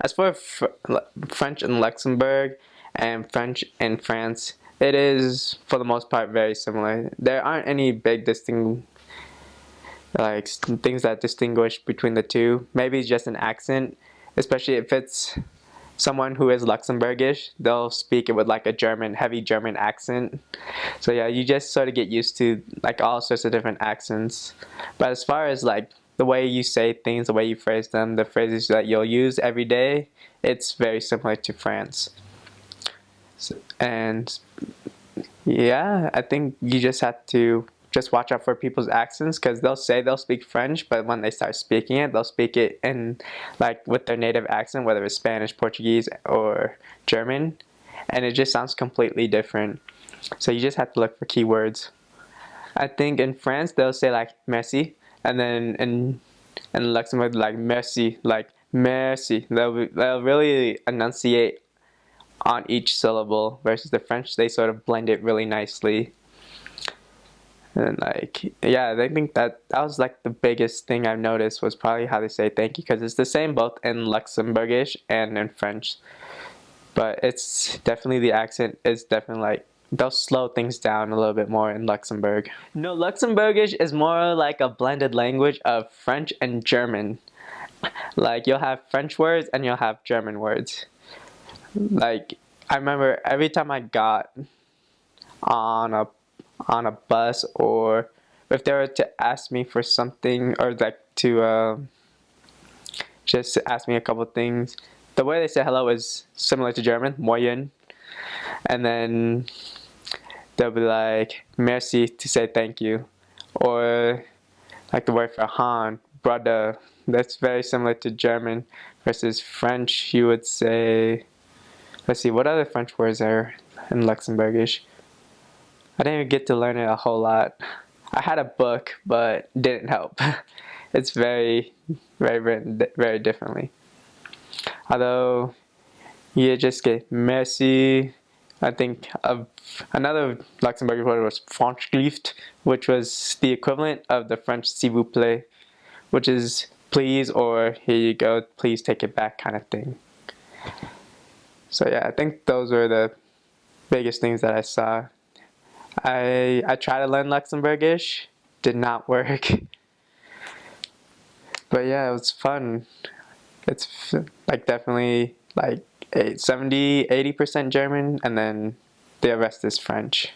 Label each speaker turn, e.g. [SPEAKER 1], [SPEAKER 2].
[SPEAKER 1] As for French in Luxembourg and French in France, it is for the most part very similar. There aren't any big things that distinguish between the two. Maybe it's just an accent, especially if it's someone who is Luxembourgish, they'll speak it with like a heavy German accent. So yeah, you just sort of get used to like all sorts of different accents. But as far as like the way you say things, the way you phrase them, the phrases that you'll use every day, it's very similar to France. And yeah, I think you just have to just watch out for people's accents because they'll say they'll speak French, but when they start speaking it, they'll speak it in like with their native accent, whether it's Spanish, Portuguese, or German, and it just sounds completely different. So you just have to look for keywords. I think in France they'll say like merci, and then in Luxembourg like merci, like merci. They'll really enunciate on each syllable versus the French, they sort of blend it really nicely. And like, yeah, I think that was like the biggest thing I've noticed was probably how they say thank you, because it's the same both in Luxembourgish and in French. But it's definitely, the accent is definitely like, they'll slow things down a little bit more in Luxembourg. No, Luxembourgish is more like a blended language of French and German. Like, you'll have French words and you'll have German words. Like, I remember every time I got on a bus, or if they were to ask me for something, or like to just ask me a couple things, the way they say hello is similar to German, moin, and then they'll be like merci to say thank you, or like the word for han, brother. That's very similar to German. Versus French, you would say, let's see, what other French words are in Luxembourgish? I didn't even get to learn it a whole lot. I had a book, but didn't help. It's very, very written very differently. Although, you just get merci. I think of another Luxembourgish word was Franchlift, which was the equivalent of the French s'il vous plaît, which is please, or here you go, please take it back kind of thing. So yeah, I think those were the biggest things that I saw. I tried to learn Luxembourgish, did not work. But yeah, it was fun. It's like definitely like 70-80% German, and then the rest is French.